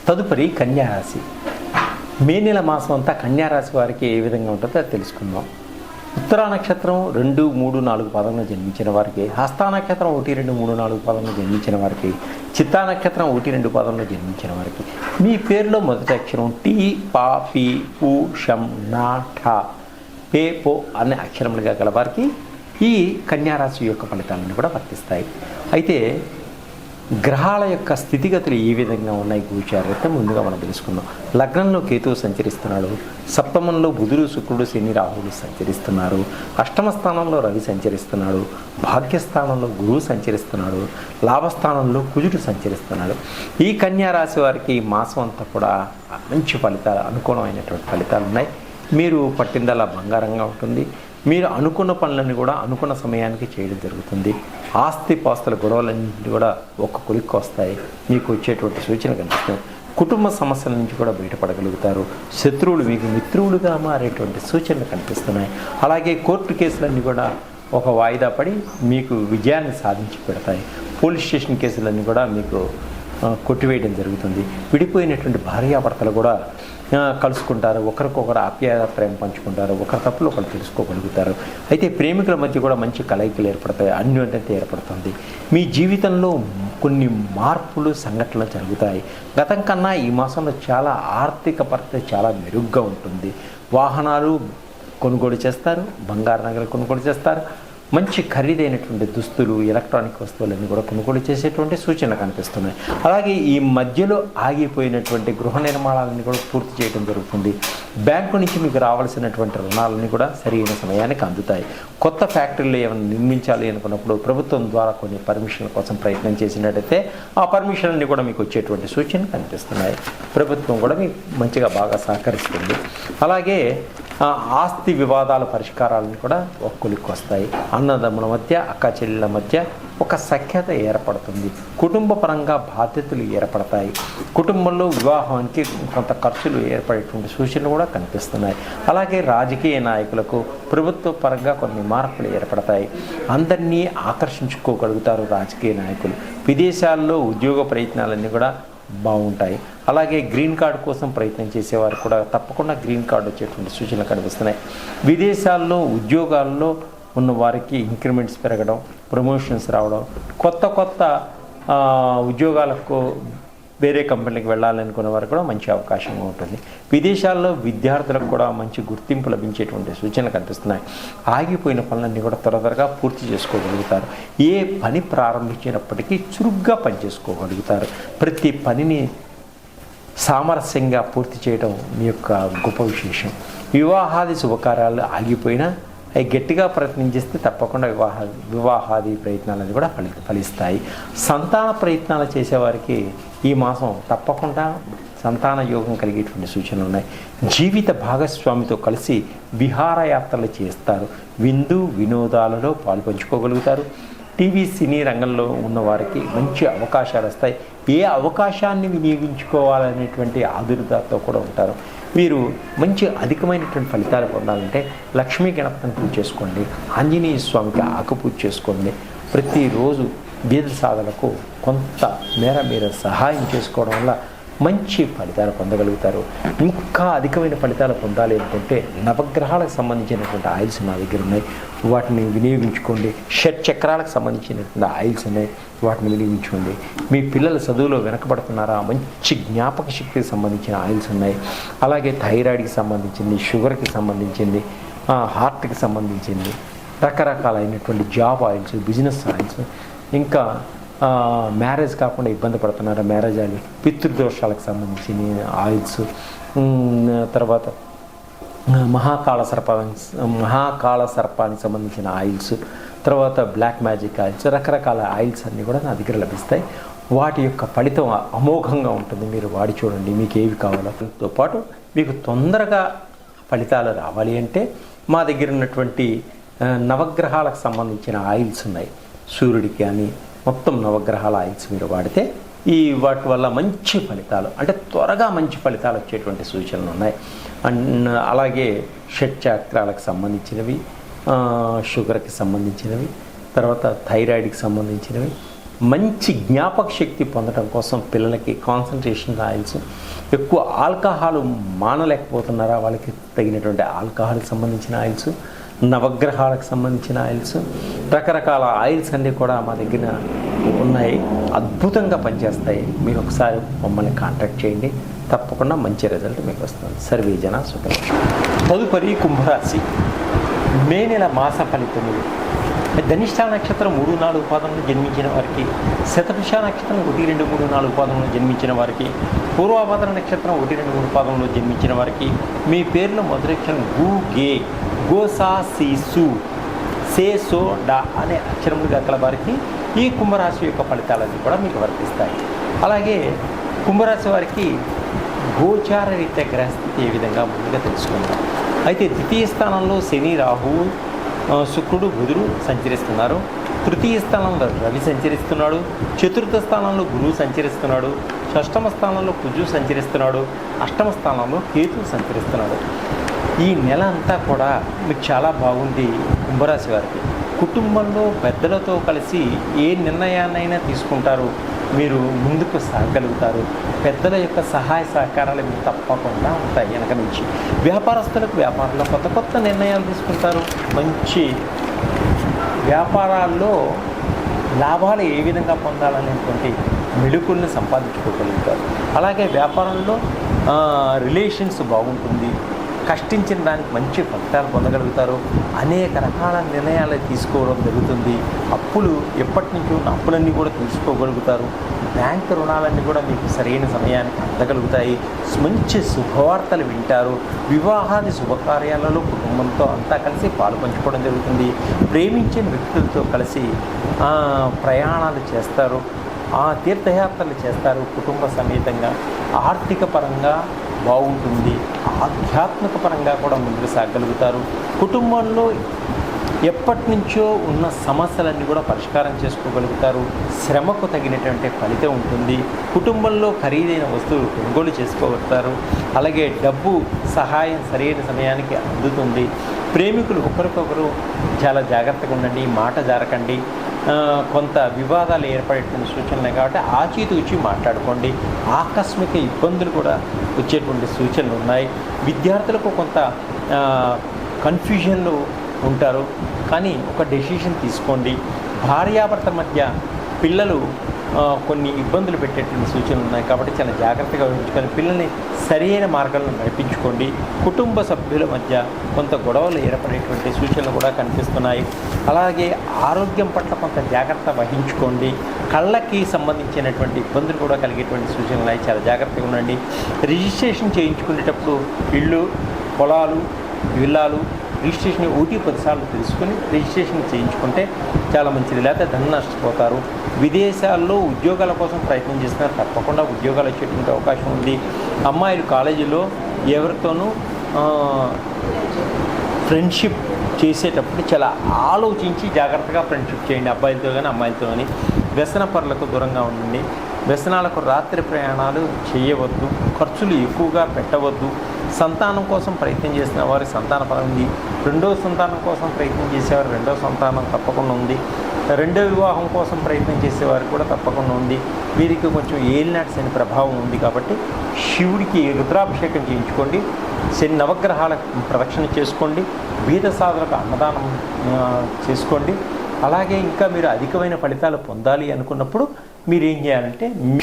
తదుపరి కన్యారాశి. మే నెల మాసం అంతా కన్యారాశి వారికి ఏ విధంగా ఉంటుందో అది తెలుసుకుందాం. ఉత్తరా నక్షత్రం 2, 3, 4 పాదంలో జన్మించిన వారికి, హస్తా నక్షత్రం 1, 2, 3, 4 పాదంలో జన్మించిన వారికి, చిత్తా నక్షత్రం 1, 2 పాదంలో జన్మించిన వారికి మీ పేరులో మొదటి అక్షరం టీ, పా, పి, పు, షం, నా, ఠ, పే, పో అనే అక్షరములుగా గల వారికి ఈ కన్యారాశి యొక్క ఫలితాలను కూడా వర్తిస్తాయి. అయితే గ్రహాల యొక్క స్థితిగతులు ఏ విధంగా ఉన్నాయి గోచారీత్యా ముందుగా మనం తెలుసుకుందాం. లగ్నంలో కేతువు సంచరిస్తున్నాడు, సప్తమంలో బుధుడు, శుక్రుడు, శని, రాహువులు సంచరిస్తున్నారు, అష్టమ స్థానంలో రవి సంచరిస్తున్నాడు, భాగ్యస్థానంలో గురువు సంచరిస్తున్నాడు, లాభస్థానంలో కుజుడు సంచరిస్తున్నాడు. ఈ కన్యారాశి వారికి మాసం అంతా కూడా మంచి ఫలితాలు, అనుకూలమైనటువంటి ఫలితాలు ఉన్నాయి. మీరు పట్టిందల్లా బంగారంగా ఉంటుంది. మీరు అనుకున్న పనులన్నీ కూడా అనుకున్న సమయానికి చేయడం జరుగుతుంది. ఆస్తి పాస్తుల గొడవలన్నీ కూడా ఒక్క కొలిక్కి వస్తాయి. మీకు వచ్చేటువంటి సూచన కనిపిస్తుంది. కుటుంబ సమస్యల నుంచి కూడా బయటపడగలుగుతారు. శత్రువులు మీకు మిత్రువులుగా మారేటువంటి సూచనలు కనిపిస్తున్నాయి. అలాగే కోర్టు కేసులన్నీ కూడా ఒక వాయిదా పడి మీకు విజయాన్ని సాధించి పెడతాయి. పోలీస్ స్టేషన్ కేసులన్నీ కూడా మీకు కొట్టివేయడం జరుగుతుంది. విడిపోయినటువంటి భార్యాభర్తలు కూడా కలుసుకుంటారు, ఒకరికొకరు ఆప్యాయత ప్రేమ పంచుకుంటారు, ఒకరి తప్పులు ఒకరు తెలుసుకోగలుగుతారు. అయితే ప్రేమికుల మధ్య కూడా మంచి కలయికలు ఏర్పడతాయి, అన్యోన్యత ఏర్పడుతుంది. మీ జీవితంలో కొన్ని మార్పులు, సంఘటనలు జరుగుతాయి. గతం కన్నా ఈ మాసంలో చాలా ఆర్థిక పరిస్థితి చాలా మెరుగ్గా ఉంటుంది. వాహనాలు కొనుగోలు చేస్తారు, బంగారు నగలు కొనుగోలు చేస్తారు, మంచి ఖరీదైనటువంటి దుస్తులు, ఎలక్ట్రానిక్ వస్తువులన్నీ కూడా కొనుగోలు చేసేటువంటి సూచనలు కనిపిస్తున్నాయి. అలాగే ఈ మధ్యలో ఆగిపోయినటువంటి గృహ నిర్మాణాలన్నీ కూడా పూర్తి చేయడం జరుగుతుంది. బ్యాంకు నుంచి మీకు రావాల్సినటువంటి రుణాలన్నీ కూడా సరైన సమయానికి అందుతాయి. కొత్త ఫ్యాక్టరీలు ఏమైనా నిర్మించాలి అనుకున్నప్పుడు ప్రభుత్వం ద్వారా కొన్ని పర్మిషన్ల కోసం ప్రయత్నం చేసినట్టయితే ఆ పర్మిషన్లన్నీ కూడా మీకు వచ్చేటువంటి సూచనలు కనిపిస్తున్నాయి. ప్రభుత్వం కూడా మీకు మంచిగా బాగా సహకరిస్తుంది. అలాగే ఆస్తి వివాదాల పరిష్కారాలను కూడా ఒక కొలిక్కి వస్తాయి. అన్నదమ్ముల మధ్య, అక్క చెల్లెల మధ్య ఒక సఖ్యత ఏర్పడుతుంది. కుటుంబ పరంగా బాధ్యతలు ఏర్పడతాయి. కుటుంబంలో వివాహానికి కొంత ఖర్చులు ఏర్పడేటువంటి సూచనలు కూడా కనిపిస్తున్నాయి. అలాగే రాజకీయ నాయకులకు ప్రభుత్వ పరంగా కొన్ని మార్పులు ఏర్పడతాయి. అందరినీ ఆకర్షించుకోగలుగుతారు రాజకీయ నాయకులు. విదేశాల్లో ఉద్యోగ ప్రయత్నాలన్నీ కూడా బాగుంటాయి. అలాగే గ్రీన్ కార్డు కోసం ప్రయత్నం చేసేవారు కూడా తప్పకుండా గ్రీన్ కార్డు వచ్చేటువంటి సూచనలు కనిపిస్తున్నాయి. విదేశాల్లో ఉద్యోగాల్లో ఉన్న వారికి ఇంక్రిమెంట్స్ పెరగడం, ప్రమోషన్స్ రావడం, కొత్త ఉద్యోగాలకు వేరే కంపెనీకి వెళ్ళాలనుకునే వారికి కూడా మంచి అవకాశంగా ఉంటుంది. విదేశాల్లో విద్యార్థులకు కూడా మంచి గుర్తింపు లభించేటువంటి సూచనలు కనిపిస్తున్నాయి. ఆగిపోయిన పనులన్నీ కూడా త్వరగా పూర్తి చేసుకోగలుగుతారు. ఏ పని ప్రారంభించినప్పటికీ చురుగ్గా పనిచేసుకోగలుగుతారు. ప్రతి పనిని సామరస్యంగా పూర్తి చేయడం మీ యొక్క గొప్ప విశేషం. వివాహాది శుభకార్యాలు ఆగిపోయినా అవి గట్టిగా ప్రయత్నించేస్తే తప్పకుండా వివాహాది ప్రయత్నాలన్నీ కూడా ఫలిస్తాయి. సంతాన ప్రయత్నాలు చేసేవారికి ఈ మాసం తప్పకుండా సంతాన యోగం కలిగేటువంటి సూచనలు ఉన్నాయి. జీవిత భాగస్వామితో కలిసి విహారయాత్రలు చేస్తారు. విందు వినోదాలలో పాలు పంచుకోగలుగుతారు. టీవీ సినీ రంగంలో ఉన్న వారికి మంచి అవకాశాలు వస్తాయి. ఏ అవకాశాన్ని వినియోగించుకోవాలనేటువంటి ఆదుర్దాతో కూడా ఉంటారు. మీరు మంచి అధికమైనటువంటి ఫలితాలు పొందాలంటే లక్ష్మీ గణపతిని పూజ చేసుకోండి, ఆంజనేయ స్వామికి ఆకుపూజ చేసుకోండి. ప్రతిరోజు వీధి సాధనకు కొంత మేర మీరు సహాయం చేసుకోవడం వల్ల మంచి ఫలితాలు పొందగలుగుతారు. ఇంకా అధికమైన ఫలితాలు పొందాలి అనుకుంటే నవగ్రహాలకు సంబంధించినటువంటి ఆయిల్స్ నా దగ్గర ఉన్నాయి, వాటిని వినియోగించుకోండి. షట్ చక్రాలకు సంబంధించినటువంటి ఆయిల్స్ ఉన్నాయి, వాటిని వినియోగించుకోండి. మీ పిల్లల చదువులో వెనకబడుతున్నారా, మంచి జ్ఞాపక శక్తికి సంబంధించిన ఆయిల్స్ ఉన్నాయి. అలాగే థైరాయిడ్కి సంబంధించింది, షుగర్కి సంబంధించింది, హార్ట్కి సంబంధించింది, రకరకాలైనటువంటి జాబ్ ఆయిల్స్, బిజినెస్ ఆయిల్స్, ఇంకా మ్యారేజ్ కాకుండా ఇబ్బంది పడుతున్నారు మ్యారేజ్ ఆయిల్, పితృదోషాలకు సంబంధించిన ఆయిల్స్, తర్వాత మహాకాళ సర్పానికి సంబంధించిన ఆయిల్స్, తర్వాత బ్లాక్ మ్యాజిక్ ఆయిల్స్, రకరకాల ఆయిల్స్ అన్నీ కూడా నా దగ్గర లభిస్తాయి. వాటి యొక్క ఫలితం అమోఘంగా ఉంటుంది. మీరు వాడి చూడండి మీకు ఏవి కావాలో. తో పాటు మీకు తొందరగా ఫలితాలు రావాలి అంటే మా దగ్గర ఉన్నటువంటి నవగ్రహాలకు సంబంధించిన ఆయిల్స్ ఉన్నాయి. సూర్యుడికి కానీ మొత్తం నవగ్రహాల ఆయిల్స్ మీరు వాడితే వాటి వల్ల మంచి ఫలితాలు, అంటే త్వరగా మంచి ఫలితాలు వచ్చేటువంటి సూచనలు ఉన్నాయి. అలాగే షట్ చక్రాలకు సంబంధించినవి, షుగర్కి సంబంధించినవి, తర్వాత థైరాయిడ్కి సంబంధించినవి, మంచి జ్ఞాపక శక్తి పొందడం కోసం పిల్లలకి కాన్సన్ట్రేషన్ ఆయిల్స్, ఎక్కువ ఆల్కహాల్ మానలేకపోతున్నారా వాళ్ళకి తగినటువంటి ఆల్కహాల్కి సంబంధించిన ఆయిల్స్, నవగ్రహాలకు సంబంధించిన ఆయిల్స్, రకరకాల ఆయిల్స్ అన్నీ కూడా మా దగ్గర ఉన్నాయి. అద్భుతంగా పనిచేస్తాయి. మీరు ఒకసారి మమ్మల్ని కాంటాక్ట్ చేయండి, తప్పకుండా మంచి రిజల్ట్ మీకు వస్తుంది. సర్వే జన సుఖం. తదుపరి కుంభరాశి మే నెల మాస ఫలితములు. ధనిష్ఠా నక్షత్రం 3, 4 పాదంలో జన్మించిన వారికి, శతభిష నక్షత్రం 1, 2, 3, 4 పాదంలో జన్మించిన వారికి, పూర్వాభాద్ర నక్షత్రం 1, 2, 3 పాదంలో జన్మించిన వారికి, మీ పేరులో మొదలక్షరం గు, గే, గోసా, సీసు, సే, సో, డా అనే అక్షరములుగా గల వారికి ఈ కుంభరాశి యొక్క ఫలితాలన్నీ కూడా మీకు వర్తిస్తాయి. అలాగే కుంభరాశి వారికి గోచార రీత్యా గ్రహస్థితి ఏ విధంగా ముందుగా తెలుసుకుందాం. అయితే ద్వితీయ స్థానంలో శని, రాహువు, శుక్రుడు, బుధుడు సంచరిస్తున్నారు. తృతీయ స్థానంలో రవి సంచరిస్తున్నాడు. చతుర్థ స్థానంలో గురువు సంచరిస్తున్నాడు. షష్టమ స్థానంలో కుజు సంచరిస్తున్నాడు. అష్టమ స్థానంలో కేతు సంచరిస్తున్నాడు. ఈ నెల అంతా కూడా మీకు చాలా బాగుంది. కుంభరాశి వారికి కుటుంబంలో పెద్దలతో కలిసి ఏ నిర్ణయాన్నైనా తీసుకుంటారు, మీరు ముందుకు సాగలుగుతారు. పెద్దల యొక్క సహాయ సహకారాలు మీకు తప్పకుండా ఉంటాయి. వెనక నుంచి వ్యాపారస్తులకు వ్యాపారంలో కొత్త కొత్త నిర్ణయాలు తీసుకుంటారు. మంచి వ్యాపారాల్లో లాభాలు ఏ విధంగా పొందాలనేటువంటి మెళుకుల్ని సంపాదించుకోగలుగుతారు. అలాగే వ్యాపారంలో రిలేషన్స్ బాగుంటుంది. కష్టించిన దానికి మంచి ఫలితాలు పొందగలుగుతారు. అనేక రకాల నిర్ణయాలు తీసుకోవడం జరుగుతుంది. అప్పులు ఎప్పటి నుంచో ఉన్న అప్పులన్నీ కూడా తీసుకోగలుగుతారు. బ్యాంకు రుణాలన్నీ కూడా మీకు సరైన సమయానికి అందగలుగుతాయి. మంచి శుభవార్తలు వింటారు. వివాహాది శుభకార్యాలలో కుటుంబంతో అంతా కలిసి పాలు పంచుకోవడం జరుగుతుంది. ప్రేమించిన వ్యక్తులతో కలిసి ప్రయాణాలు చేస్తారు. తీర్థయాత్రలు చేస్తారు కుటుంబ సమేతంగా. ఆర్థిక పరంగా బాగుంటుంది. ఆధ్యాత్మిక పరంగా కూడా ముందుకు సాగలుగుతారు. కుటుంబంలో ఎప్పటి నుంచో ఉన్న సమస్యలన్నీ కూడా పరిష్కారం చేసుకోగలుగుతారు. శ్రమకు తగినటువంటి ఫలితం ఉంటుంది. కుటుంబంలో ఖరీదైన వస్తువులు కొనుగోలు చేసుకోగలుగుతారు. అలాగే డబ్బు సహాయం సరైన సమయానికి అందుతుంది. ప్రేమికులు ఒకరికొకరు చాలా జాగ్రత్తగా ఉండండి, మాట జారకండి. కొంత వివాదాలు ఏర్పడేటువంటి సూచనలు కాబట్టి ఆచితూచి మాట్లాడుకోండి. ఆకస్మిక ఇబ్బందులు కూడా వచ్చేటువంటి సూచనలు ఉన్నాయి. విద్యార్థులకు కొంత కన్ఫ్యూజన్లు ఉంటారు, కానీ ఒక డెసిషన్ తీసుకోండి. భార్యాభర్త మధ్య పిల్లలు కొన్ని ఇబ్బందులు పెట్టేటువంటి సూచనలు ఉన్నాయి కాబట్టి చాలా జాగ్రత్తగా ఉంచుకొని పిల్లల్ని సరైన మార్గంలో నడిపించుకోండి. కుటుంబ సభ్యుల మధ్య కొంత గొడవలు ఏర్పడేటువంటి సూచనలు కూడా కనిపిస్తున్నాయి. అలాగే ఆరోగ్యం పట్ల కొంత జాగ్రత్త వహించుకోండి. కళ్ళకి సంబంధించినటువంటి ఇబ్బందులు కూడా కలిగేటువంటి సూచనలు ఉన్నాయి. చాలా జాగ్రత్తగా ఉండండి. రిజిస్ట్రేషన్ చేయించుకునేటప్పుడు ఇళ్ళు, పొలాలు, విల్లాలు రిజిస్ట్రేషన్ 1-10 సార్లు తెలుసుకుని రిజిస్ట్రేషన్ చేయించుకుంటే చాలా మంచిది. లేకపోతే ధనం నష్టపోతారు. విదేశాల్లో ఉద్యోగాల కోసం ప్రయత్నం చేస్తున్నారు, తప్పకుండా ఉద్యోగాలు వచ్చేటువంటి అవకాశం ఉంది. అమ్మాయిలు కాలేజీలో ఎవరితోనూ ఫ్రెండ్షిప్ చేసేటప్పుడు చాలా ఆలోచించి జాగ్రత్తగా ఫ్రెండ్షిప్ చేయండి. అబ్బాయిలతో కానీ అమ్మాయిలతో కానీ. వ్యసన పరులకు దూరంగా ఉండండి. వ్యసనాలకు రాత్రి ప్రయాణాలు చేయవద్దు. ఖర్చులు ఎక్కువగా పెట్టవద్దు. సంతానం కోసం ప్రయత్నం చేసిన వారి సంతానపరం ఉంది. రెండవ సంతానం కోసం ప్రయత్నం చేసేవారు రెండవ సంతానం తప్పకుండా ఉంది. రెండో వివాహం కోసం ప్రయత్నం చేసేవారికి కూడా తప్పకుండా ఉంది. వీరికి కొంచెం ఏలినాటి శని ప్రభావం ఉంది కాబట్టి శివుడికి రుద్రాభిషేకం చేయించుకోండి. శని నవగ్రహాల ప్రదక్షిణ చేసుకోండి. బీద సాధులకు అన్నదానం చేసుకోండి. అలాగే ఇంకా మీరు అధికమైన ఫలితాలు పొందాలి అనుకున్నప్పుడు మీరు ఏం చేయాలంటే